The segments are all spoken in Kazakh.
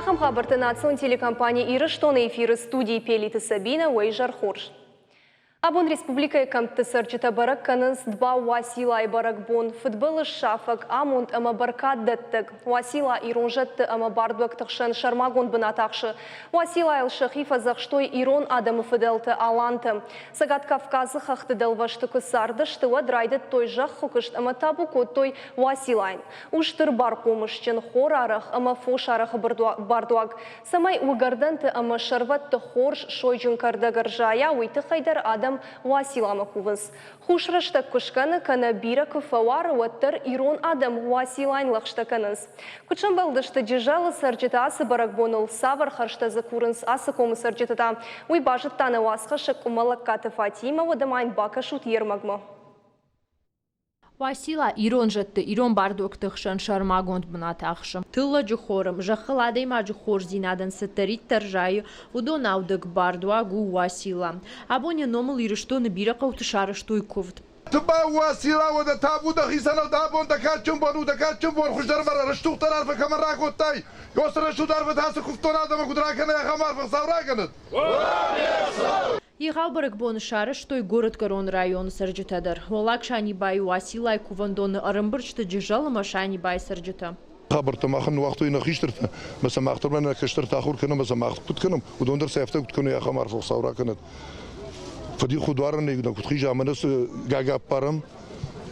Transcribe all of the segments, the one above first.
Ахам хабарты национ телекомпания Ирыштон эфиры студии Пелиты Сабина Уэйжар Хорш. Абон республика Камтысарчыта барак канынс два Василай баракбон футболы шафак амунд ама баркат деттек. Васила иронжетты ама бардуак тахшен шармагон бынатахшы. Васила ил шахифа захштой ирон адамы фиделты аланты. Сагат Кавказы хахты делвашты кысарды штыва драйды той жах хукышт ама табу кот той Василайн. Уштыр бар помышчен хор арах ама фош арах бардуак. Самай угарденты ама шарватты хорш шойджин кардагаржая уйты хайдар адам Васила Макуванс. Хушраштак кушканы кана бира куфавар уаттар ирон адам Василайн лахштаканынс. Кучан балдышты дежалы сарджита асы баракбонул савар харшта закурынс асы комы сарджитата. Уй бажыттаны васха шакумалаккаты Фатима вадамайн бака шут ермагма. Васила ирон жетті, ирон бардук тықшын шармагонд бынатақшым. Тылла жүхорым, жақыладай ма жүхор зинадан сеттерит таржайы, удон аудық бардуагу Васила. Абоне номыл ирыштоны бира қаутышары штой ковд. تبا واسيلا ودا تابو دخيسنا دابون دكاتشم بونو دكاتشم بون خشدار مرة رشتوق ترار فكمر راكوتاي يوصل رشتو دار فتحس كفتونا دم قدراكنا يا خمار فصاوراكنت Егау баракбон шары, штой город Корон район сарджитадар. Волакшани бай Василай кувандоны арымбырчты джижалы машани бай сарджита. خبرت ما خن وقتو إنه خشترته مثلا ما أختار من خشترت آخر كنم مثلا ما أختار كنم ودوندر سيفتك كنو يا خمار فصاوراكنت فدي خدوارن يقولون كنت خيجا منس جاجا بارم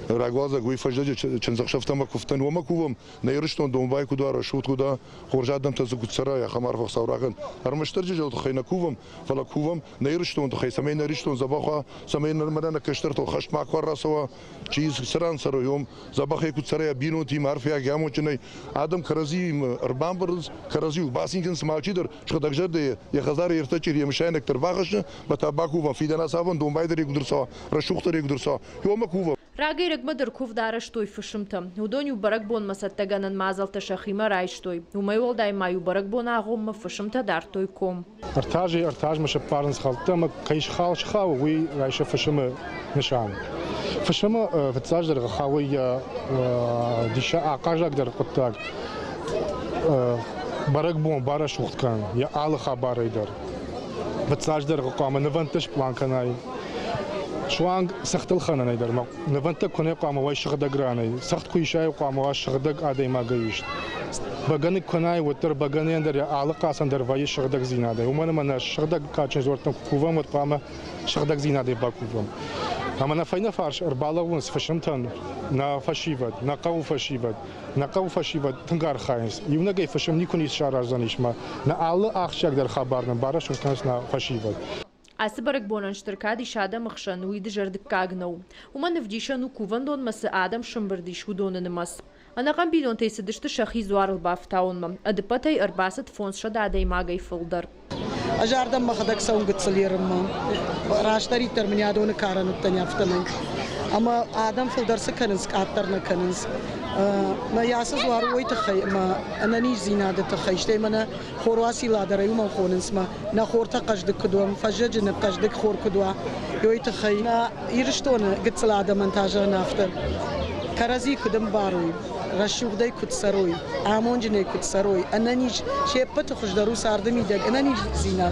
راجوازا قوي فجدة چنزق شفتم كفتن وما كوم نيرشتون دومباي كدوار شوت كدا خرجات دم تزكوت سرايا خمار فوق صوراكن هرمشترج جو تخينا كوم فلا كوم نيرشتون تخي سمين نيرشتون زباخا سمين المدن كشترت الخشت مع كورا سوا چيز سران سر يوم زباخي كوت سرايا بينو تي معرفيا جامو چني آدم كرزي أربعة برز كرزي وباسين كن سماعتيدر شو دكجر ده يخزار يرتجر يمشي أكتر باخش بتابعكوا في دنا سافن دومباي در يقدر سوا رشوخ در يقدر سوا يوم كوم Рагай рагмадар кувдара штой фышымта. Удоню баракбон масаттаганан мазалта шахима рай штой. Умайвол дай маю баракбон агомма фышымта дар той ком. Артаж маша парнс халтама кайш хал шхау уи райша фышымы нишан. Фышымы вцаж дар хауи диша акажак дар коттаг. Баракбон бара шухткан. Я алха барайдар. Вцаж дар қама наванташ планканай. شوانگ سختل خانه نیدار ما نوانت کنه قام وای شغل گرانی سخت کویشای قام وای شغل آدم ما گیشت بگنی کنای وتر بگنی اندر علاقه اصلا در وای شغل زیناده و من شغل کارچن زورتم کوفم و قام شغل زیناده با کوفم اما نفعی فرش اربالا فشمتن نا فشیود نا قو فشیود تنگار خاینس یون گی فشم نیکنی شار ارزانیش ما نا علا آخشک در خبرن بارش کنس نا فشیود Асы баракбонан штырка дишада махшан уйды жардык кагнау. Уман вдишану кувандон масы адам шымбырдиш удонаны мас. Анаган билон тейсидышты шахи зуарыл бафтаунма. Адыпатай арбасат фонс шададай магай фылдар. Ажардам махадак саун гыцылерым. Раштари терминиадоны карануттан яфтаны. Ama adam fıldarsı kanız, atlarına kanız. Ma yasız var oy tıxay, ma anani zinade tıxay. İşte mana xorvasi ladara yuma xonins ma na xorta qajdık kudum, fajjajını qajdık xor kudwa. Yoy tıxay na iriştonu gıtsılada montajı naftar. Karazi kudum baroy. Rashugday kutsaroy, amonjne kutsaroy. Anani şepet xujdaru sardım idag. Anani zina.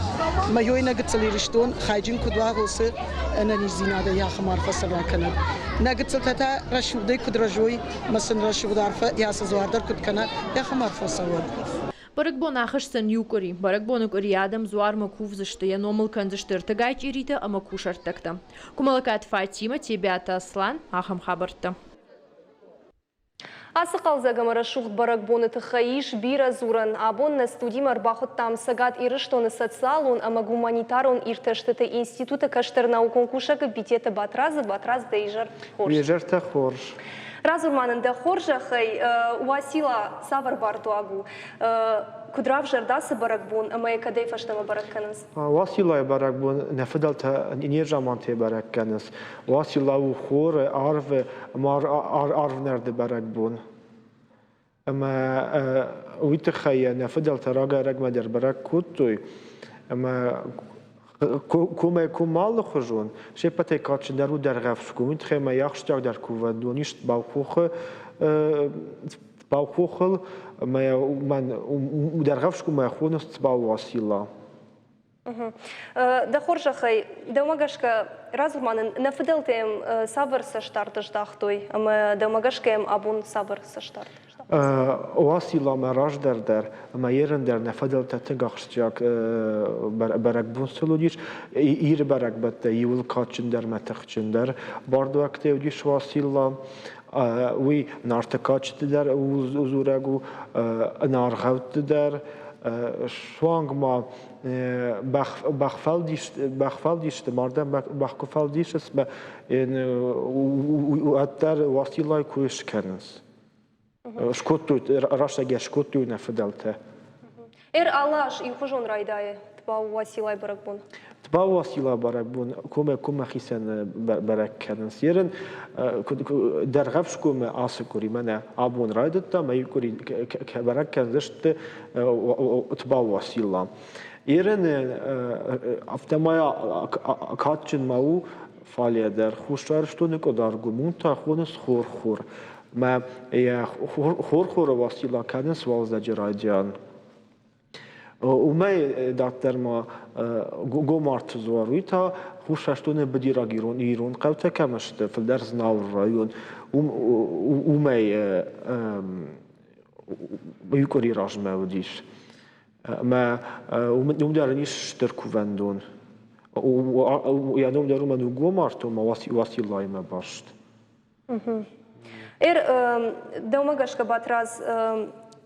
Ma yoy na gıtsılirişton xayjin kudwa olsa anani zinade ya xamar fasala kanad. Na gıtsıltata rashugday kudrajoy, masan rashugdarfa yasız vardır kutkana ya xamar fasala. Баракбон ахышсан юкори, баракбону кори адам зуарма кувзышты, я номал канзыштырты гайч ирита, ама кушартакта. Кумалакат Фатима, Тебята Аслан, ахам хабарта. Асы қалзагамара шуғд баракбоны тұхаиш бира зуран абон на студимар бахыттам сагат ирыштоны социалун ама гуманитарун ирташтыты институты каштыр наукон кушакы битеті батразы дейжар хорш. Дейжарта хорш. Разурманында хоржахай Васила савар бардуагу. Кудрав жардасы баракбон, ама екадей фаштама баракканыз? Васила баракбон нефедалта инержаманте баракканыз. Васила у хоры арвы арвнерді баракбон. Ама уйтыхая нефедалта рага рагмадер бараккуттуй. Ама кумалы хожон. Шепате качын дару дергавшку. Митхема яхштаг дар кува доништ балкухы تباو خوخل ما من ودرغفشكو ما يخونس تباو واسيلا Да хоржахай, да магашка разуманын нафиделтем сабыр саштартыждахтой, ама да магашкем абун сабыр саштартыждах. واسيلا ما راج در ما يرن در نفدل تتنقشجاك برك بونسلوديش ير برك بت يول كاتشن در متخشن در باردو اكتيوديش واسيلا وي نارتكاتش در وزورگو نارغوت در شوانگ ما بخفالدیشت مردم بخفالدیش است به اتر واسیلای کویش کننس شکوتو راشتگه شکوتو نفدلته Алаш и хожон райдае, тбау василай баракбун. تبا واسيلا بركبون كوما خيسن برك كنس يرن در غفش كوما آسكوري منا أبون رايدتا ما يكوري كبرك كنزشت تبا واسيلا يرن أفتمايا كاتشن ماو فاليا در خوشارشتون كدارگو مونتا خونس خور ما خور واسيلا كنس والز جرايديان وما دكتور ما جو مارت زوارويتا خوشاشتونه بديرا يرون قوتا كمشت في الدرس ناور رايون وما يكوري راج ما وديش ما ومدارنيش شتركو فاندون ويانوم دارو منو جو مارتو ما واسي الله ما باشت دوماغاشكا باتراز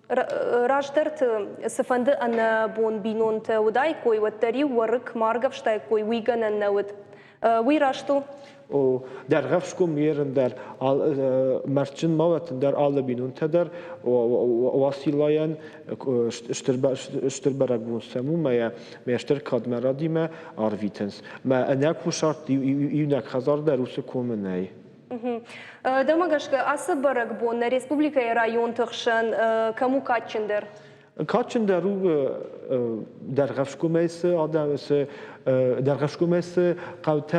Рашдерт сафанды ана бон бинонт удай кой ваттари ворк маргавштай кой уйганан навыт. Уй рашту? O dergefşkum yerin der merçin mavetin der alle binunte der vasilayan ştirberek bun semu me ştirkad meradime arvitens me enek bu şart yunek hazar der usu komeney Дамагашка асы барак бон на республика и район тахшан кому катчендер? Катчендер у dergefşkumeyse adamse dergefşkumeyse qavta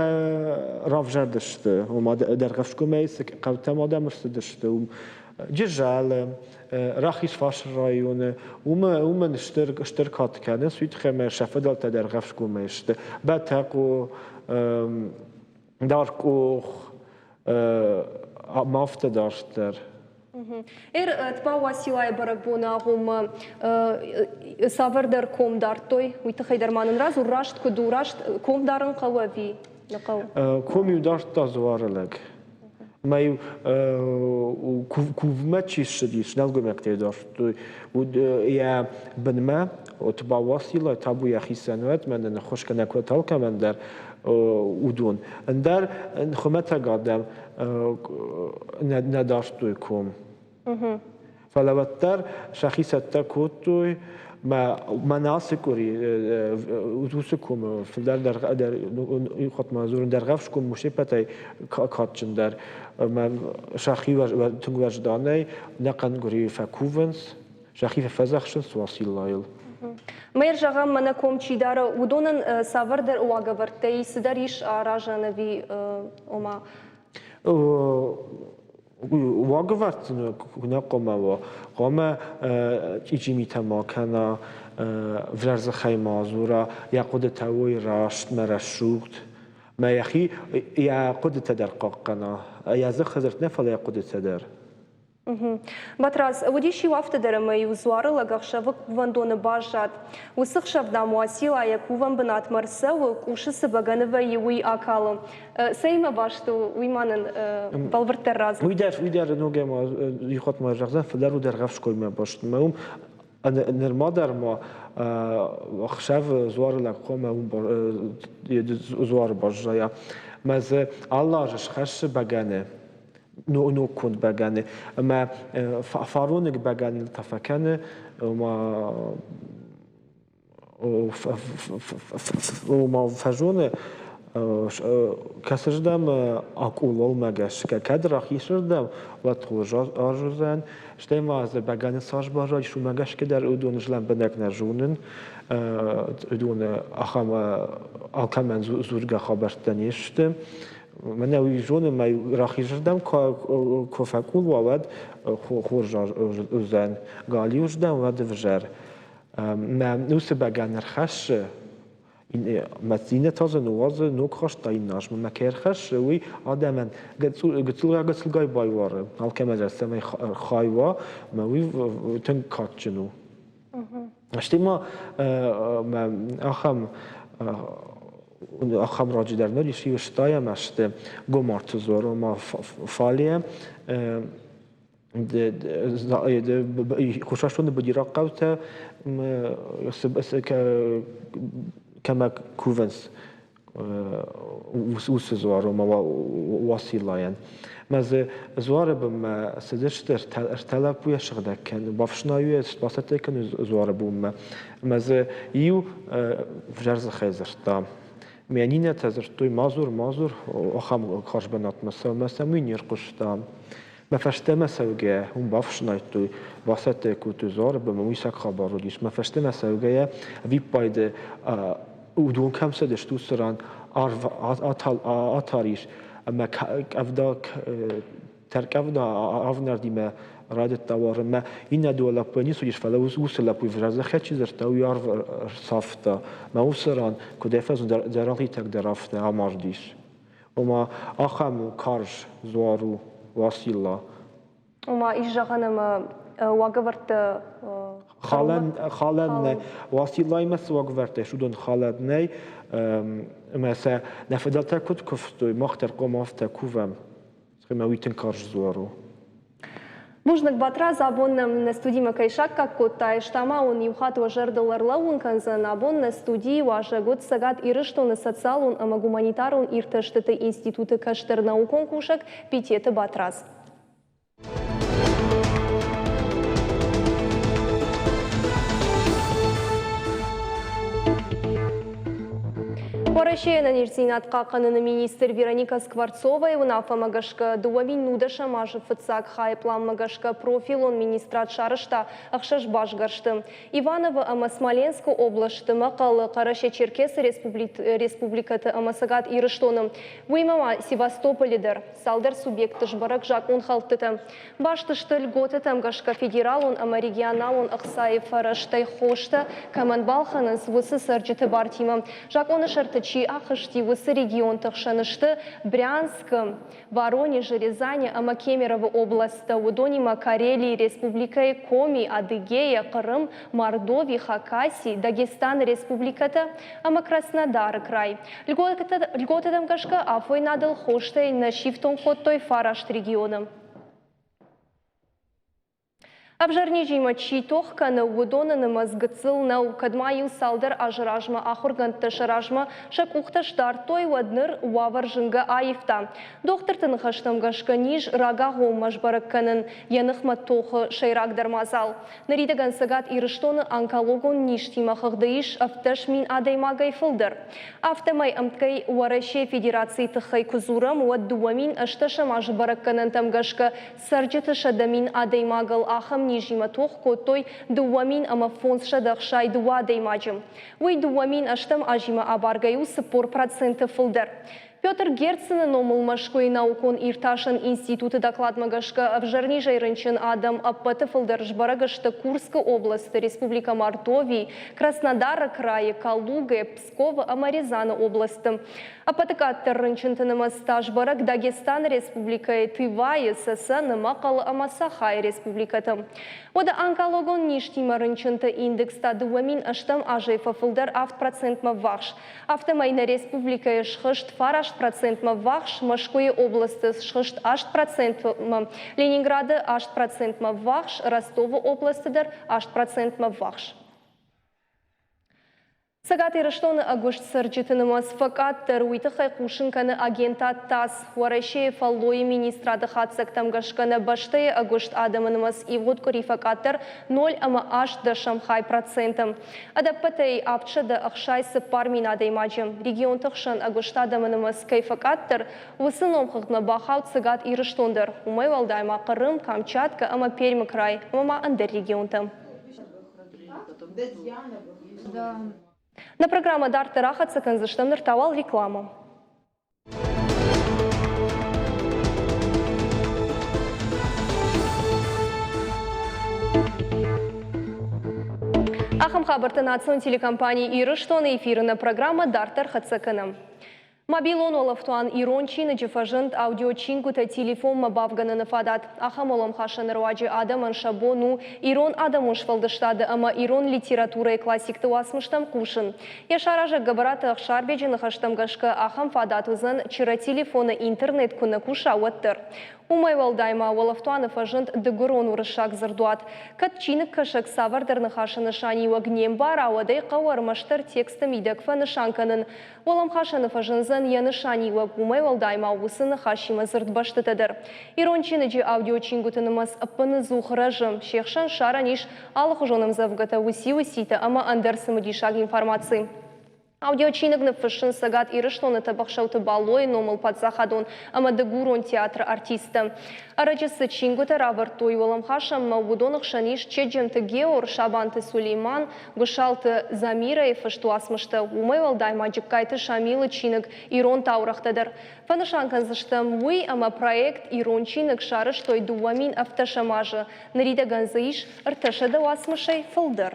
ravjardıştı. Ama dergefşkumeyse qavta madamırstıştı. Cejal راخیش فاش رایون من اشترکات کنه سویت خمه شفدال تا درگفش کمیشته باتقو دارکو مافته داشتر تبا واسیلای برگبونا هم سافر در کم دارتوی ویت خیدر مانن راز و راشت کدو راشت کم دارن قوی نقو کمی داشت تازوارلگ مايو كوفما تشيش نلقو مكتي داشت و يا بنما وتبا واسيلا تابو يا خي سنوات من نخش كنا كوتال كمان در ودون اندر خمتا قدم نداشتويكم فلوتر شخيصة تكوتوي ما ناسكوري وتوسكم في در يخط مازور در غفشكم مشبتي كاتشن در ما شخي و تنوجداني نقن غري فكوفنس شخي فزخشن سواسيلايل Мэр жагам мана комчидара удонан савардар уагавартей сидариш аражанови ома واقفت نقوم قام چیزی میتما کنا ورز خیمه زورا یا قد توی راشت مرشوت ما یخی یا قد تدر قاقنا یا زخزرت نفل یا قد تدر Батраз, водиши вафтадара май узвара лагахшавак вандона бажат. Усахшав да муасила якуван банат марсел ушысы баганова юи акалом. Сейма башту уйманын балвартер раз. Уйдер ногема юхат ма жагзан флеру дер гавшкой ма башт. Маум нермадар ма ахшав звара лакома звара бажая. Маз Аллах жашхаш багане. نو كنت بجاني أما فارونك بجاني التفكانة وما فجونة كسردم أقول ما جاش كدر أخيشردم وتخرج أرجزان شتى ما از بجاني ساج باجي شو ما جاش كدر أدون جلم بنك نجونن أدون أخام أكمل زورج خبرتنيشت من ویژون ما راخیجدم کفکول واد خورج زن گالیوجدم واد وجر ما نوس بگن خش این مدینه تازه نواز نوکخش تایناش من مکرخش وی آدمان گتسل گای بایواره حال که مجلس ما خایوا ما وی تن کاتچنو اشتی ما آخام راجع در نوریشی و شتایم اشته گمارت زورو ما فعالیه خوششون بدی رقابت كما كوفنس وس زوارو ما واسيلاين ماز زوار بما سدشت ارتلا بويا شغدا كان بافشنايو سباسته كان زوار بوم ماز يو فجرز خيزر تا ميانينا تزرتوي مازور اخام خارج بنات مسا مين يرقش تا ما فشتم سوگه هم بافشنایتوی واسطه کوتوزار به مویسک خبرو دیش ما فشتم سوگه وی پاید ودون کم سدش تو سران آتاریش اما افدا ترک افدا آفنردی ما رادت دوار ما این دولا پنی سویش فلا وصل پوی فرز خیلی زرتا و یار صافتا ما وصلان کدافز دراغی تک درافته آماردیش و ما آخام کارش زوارو واسيلا وما إجراءنا وقفرت خالد واسيلا يمس وقفرت شدون خالد ني مثلا نفدلت كنت كفتو مختر قمافت كوفم سخما ويتن كارج زوارو Мужник батра забонным на студии Макайшак, как кота и штама, он и ухат важер доллар лаун канзан, абон на студии важа год сагат и рышто на социалун, ама гуманитарун ирташтыты институты каштер наукон кушак, питеты батраз. Поращая на нерзинат каканын министр Вероника Скворцова и унафа магашка дуамин нудаша мажы фыцак хайплан магашка профилон министрат шарышта ахшаш башгаршты. Иваново ама Смоленск облашты мақалы Қараша Черкес республикаты ама сагат ирыштоным. Уймама Севастополидер, салдар субъекты жбарак жак он халтыты. Баштышты льготы тамгашка федералон ама регионалон ахсаев фараштай хошта каманбалханын свысы сарджиты бартима. Жак он шарты чи ахышти высы регион тахшанышты Брянск, Воронеж, Рязань, ама Кемерово область, Удонима, Карелии, Республика Коми, Адыгея, Крым, Мордовия, Хакасия, Дагестан, Республиката, ама Краснодар край. Льготы дамгашка афой надал хоштай на шифтон хоттой фарашт регионом. Обжарнижима читохка на удона на мазгацил на кадмаю салдар ажражма ахурганта шаражма шакухташ дартой вадныр уаваржинга аифта. Доктор тынхаштам гашка ниж рага гомаш баракканын янахма тохы шайрак дармазал. Наридаган сагат ирыштоны онкологон ништима хагдыиш авташ мин адаймагай фылдар. Автомай амткай уараше федерации тыхай кузурам уаддуамин ашташам аж баракканын тамгашка сарджиты шадамин адаймагал ахам нижима тох котой дуамин ама фонс шадахшай дуа деймаджим. Уй дуамин аштам ажима абаргаю сыпор проценты фылдар. Петр Герцен номыл машкой наукон ирташын институты докладмагашка обжарни жайрынчын адам аппаты фылдарыш барагашта Курска области, Республика Мордовии, Краснодар крае, Калуга, Пскова, Амаризана области. Апатыкаттар рынчынтынымы стаж барак Дагестан Республика Тывай, ССН, Макал, Амасахай Республикатым. Ода онкологон ништима рынчынты индекста дуамин аштам ажайфа фылдар авт процентма вахш. Автомайна Республика шхышт фараш процентма вахш, Машкой области шхышт 8%, Ленинграда 8% вахш, Ростова областидер 8% вахш. Сагаты рыштоны агушт сарджитынымыз факат теруиты хайкушынканы агентат тас уарайше фаллои министрады хатсак тамгашканы баштая агушт адамынымыз ивгод кори факаттер 0,8%. Адаппатай апчады ахшайсы пармин адаймаджым. Регион тахшан агушт адамынымыз кай факаттер высын омхықны бахаут сагат и рыштондыр. Умай валдайма Крым, Камчатка, ама Пермь край, ама андер регионтым. На программа Дарты Рахатса канзыштаныр тавал реклама. Ахам хабарты национ телекомпании «Ирыштон» эфирына программа «Дартар Хацаканым». Мобилон олафтуан ирончины джифажент аудиочингута телефон мабавганы нафадат. Ахам олам хашан руаджи адаман шабону ирон адамуш фалдыштады, ама ирон литература и классикты уасмыштам кушын. Яшаража габараты ахшарбеджи нахаштам гашка ахам фадатузан чира телефона интернет куна куша уаттыр. Умай валдайма олафтуаны фажент дегурон урышак зардуат. Катчинок кашак савардар нахашаны шани вагнем бар, ауадай қауармаштар текстым идекфа нышанканын. Олам хашаны фажынзан яны шани ваг умай валдайма усыны хашима зардбаштытадыр. Ирончины же аудиочингутынымас аппаны зухыражым. Шехшан шараниш алых жоным завгата уси-усита, ама андерсымы дишаг информации. Аудиочиногны фышын сагат ирыштоны табақшауты балой номыл падзахадон, ама дегурон театр артисты. Арачысы чингута равартой олам хашам маудонық шаниш чеджемті Геор Шабанты Сулейман гушалты Замира и фыштуасмышты. Умай валдай маджиккайты Шамилы чиног ирон таурақтадыр. Фанышанкан зыштым уй, ама проект ирон чиног шарыш той дуамин автошамажы. Нарида ганзаиш арташада уасмышай фылдыр.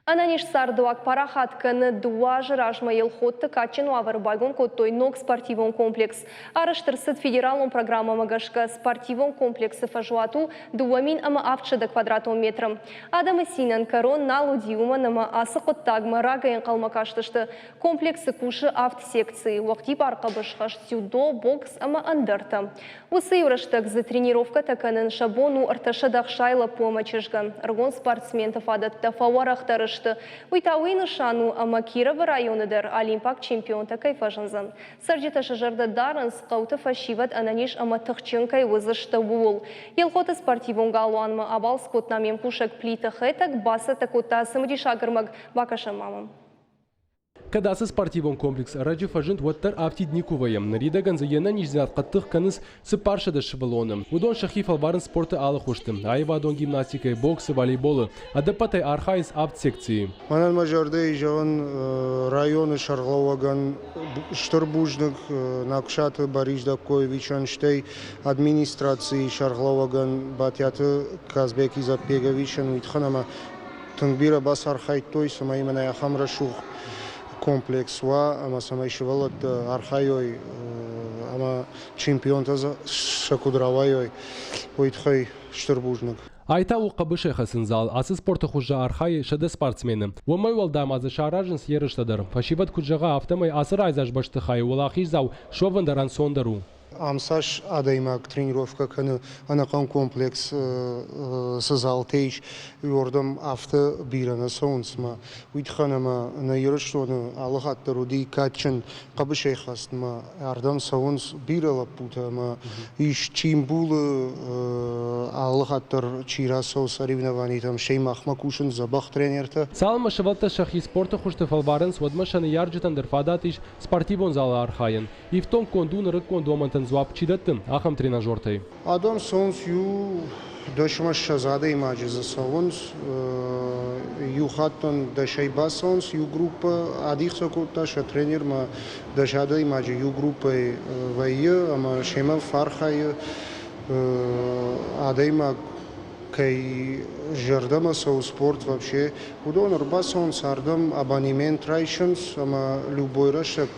Ананиш сардуак парахатканы дуа жыражма елхотты качын уавыр байгон коттой ног спортивон комплекс. Арыштырсыд федералон программа магашка спортивон комплексы фажуату дуамин ама авчыда квадратон метром. Адамы синан корон налу диума нама асы коттагма рагайын қалмакаштышты. Комплексы куши авт-секции. Уақти барқабышхаш сюдо, бокс ама андырты. Усы юраштак за тренировка таканын шабону арташадах шайла помачышган. Аргон спортсментов адатта фауарахтарыш. Уйтауыны шану ама Кирова районыдыр олимпак чемпион такай фажынзан. Сарджита шажарда дарын сқауты фашиват ананиш ама тұхчынкай вызышты уол. Елхоты спортивон галуанмы абал скотнамем кушак плита хэтак баса такота самыди шагырмак бакашам мамам. Кадасы спортивон комплекс раджи фажент ваттар автидникуваем. Нарида ганзаена нижзят каттых каныс сыпаршада шыбылоным. Удон шахиф албарын спорты алы хуштым. Айва адон гимнастикой, боксы, волейболы. Адапатай архайс авт-секции. Манан мажорды жон районы шарлауаган штырбужник накшаты Борис Дакоевичан штей администрации шарлауаган батяты Казбек Изатбеговичан витханама тангбира бас архайт той самаимана яхамра шух. Комплекс ва ама самайшивалат архайой ама чемпионта шакудравайой уйтхай штырбужник. Айта у қабышы хасынзал, асы спорты хужа архай шады спортсмены. Уамай валдам азы шаражын сьерыштадыр. Фашиват куджаға автомай асыр айзаш башты хай улахизау шовандаран сондару. Амсаш адаймак тренировка каны анакан комплекс сазалтейш юрдам авто бирана соунсма уйтханама на юрыштоны алыхаттыру ди качын қабышай хастма ардам соунс бирала путама иш чимбулы алыхаттыр чира соу соревнований там шеймахма кушын забах тренерта. Салма шывалта шахи спорты хушты фалбарын свадмашаны ярджитандыр фадатиш спортивон зала архайын. И в том кондун рык кондомантан зуап чидаттым, ахам тренажертай. Адам соунс ю дошмаш шазады имаджи за соунс ю хаттон дашайба соунс ю группа адихса котташа тренер ма дашада имаджи ю группа вайя ама шема фархай адайма кай жардама соу спорт вообще удон рба соунс ардам абонемент райшнс ама любой рашак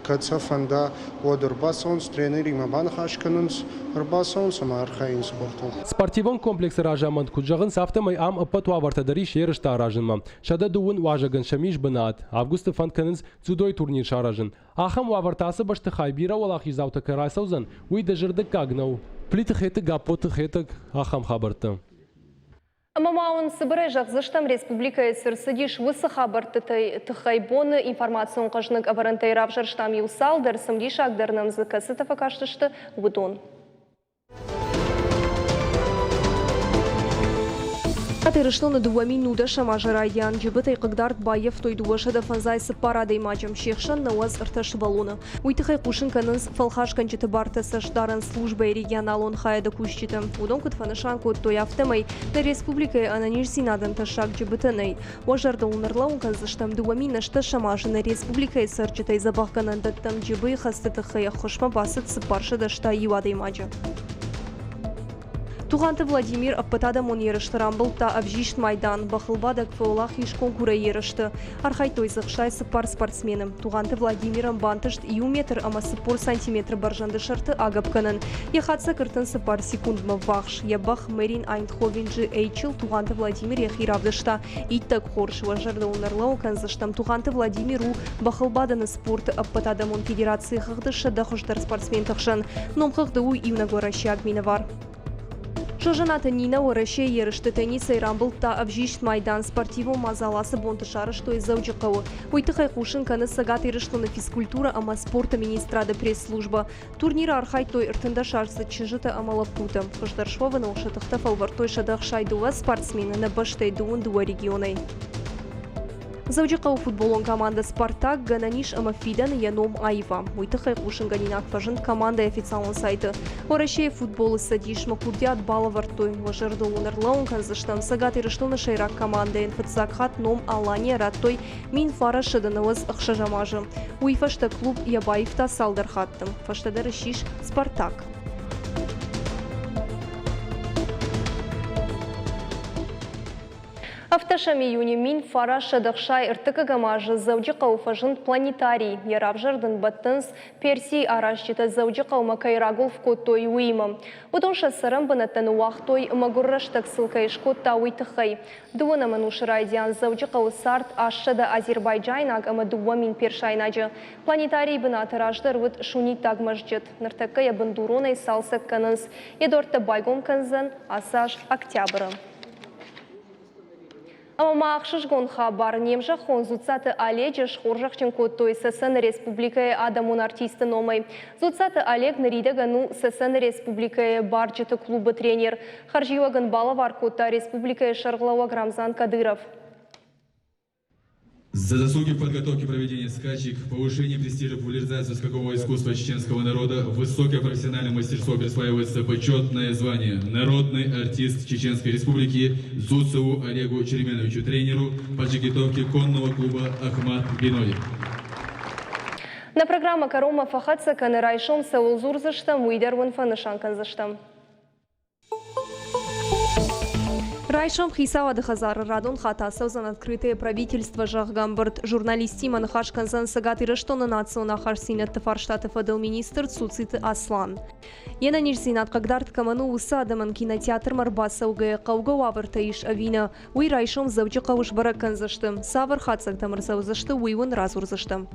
Каца фанда одербасонс тренери мабан хашканунс рбасонс мархаин спорту. Спортивон комплекс ражаманд куджагын сафтамай ам апат вавартадари шерышта ражынма. Шада дуын важагын шамиш бынат. Августа фанканынс дзюдой турнир шаражын. Ахам вавартасы башты хайбира олах изаута карайсаузан уй дажырды кагнау. Плиты хеты гапоты хетак ахам хабарты. Мамаун Сыбырай жақзыштам республика сырсыдиш высы хабарты тұхайбоны информацион қажнық аварантай равжарштам юсал дәрсімді шағдарнам зыкасы тафакаштышты вудон. Атырыштоны дуамин нуда шамажы райдян жібітай қығдард байев той дуашада фанзайсы парады имаджым шекшан науаз ырташы балуны. Уйтықай қушын канынс фалхаш канчыты бартасы шдаран службай регионалон хаяда кушчиты. Удон күтфанышан код той автомай на республикай ананиш синадан ташак жібітінай. Уажарда унырла унказыштам дуамин ашты шамажы на республикай сарчытай забахканан даттам жібі хастыты хая хошма басыт сыпаршыда шта юада имаджы. Туғанты Владимир аппатадамон ерішті рамбылта авжишт майдан, бақылбадак феолах еш конкура ерішті. Архайтой зықшай сыпар спортсменім. Туғанты Владимиром бантышт ию метр ама сыпор сантиметр баржанды шарты агапканын. Ехатса кыртын сыпар секундма вахш. Ябах Мэрин Айнтховенджи Эйчил Туғанты Владимир ехиравдышта. Иттак хорш важарды унарлау канзыштам. Туғанты Владимиру бақылбаданы спорты аппатадамон федерации хыгдышы дахыштар спортсмен тықшын. Ном хыгдыу ивнагоращи агмины var. Жожаната Нина Ореше ерішті тенниса и рамбылта авжишт майдан спортиву мазаласы бонтышары, что из заучықауы. Уйтықай қушын каны сагат еріштіні физкультура ама спорта министрады пресс-служба. Турнира архай той ыртында шарсы чыжыты амалап путы. Қыштаршвованы оқшатықта фалвартой шадақ шайдула спортсмені на баштайдуын дуа регионы. Заучықау футболон команда «Спартак» гананиш амафидан яном айва. Уйтықай қушын ганинак фажын команда официалын сайты. Орашей футболы садиш макурдят бала вартой. Важырды унарлаун канзыштам сагат ирыштылны шайрак команда инфатсакхат ном алания раттой мин фара шыдынывыз ықшажамажы. Уйфашта клуб ябаевта салдархаттым. Фаштадар шиш «Спартак». Автошам июне мин фара шадықшай ыртықы гамажы заудиқау фажын планетарий. Ярабжырдың баттынс персий арашчыта заудиқау макайрагул в коттой уймам. Удонша сырым бынаттан уақтой магурраштық сылкай шкотта уйтықай. Дуына манушырайдян заудиқау сарт ашшыда Азербайджайнаг ама дуа мин першайнажы. Планетарий бынаты раждар вуд шуни тагмажджет. Ныртықы ябын дуронай салсық канынс. Едорты байгом канзан асаж октябры. Ама ақшышғын хабар немжа зуцаты Олег шхоржақчын коттой СССР Республикая адамун артисты номай. Зуцаты Олег наридagaну СССР Республикая баржыты клубы тренер. Харживаган балавар котта Республикая Шарглава Грамзан Кадыров. За заслуги в подготовке проведения скачек, повышение престижа, популяризацию скакового искусства чеченского народа, высокое профессиональное мастерство присваивается почетное звание «Народный артист Чеченской Республики» Зуцеву Олегу Череменовичу, тренеру подготовки конного клуба Ахмат Биной. На программа «Карома Фахатса» канарайшом саулзур заштам, уйдерван фанышанкан заштам. Райшам хисава дхазар радон хатасов за открытое правительство Жахгамбард. Журналисти манхашканзан сагат ирыштоны национа харсинат тафарштаты фадыл министр Цуцит Аслан. Ена нирсинат кагдарт каману усадаман кинотеатр Марбаса угая кауга авартаиш авина. Уй райшам завчы кауш баракан заштым. Савар хатсак тамырсау зашты уйван разур заштым.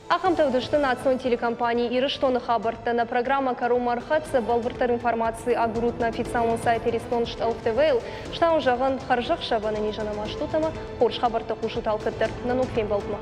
Ахамтаудышты национ телекомпании Ирыштоны хабарты на программа «Карома Архатса» балбыртар информации о груд на официальном сайте Рестоншт ЛТВЛ, что он жаган харжах шабана нижана маштутама, хорш хабарта хушут алкаттар на нукфен балбма.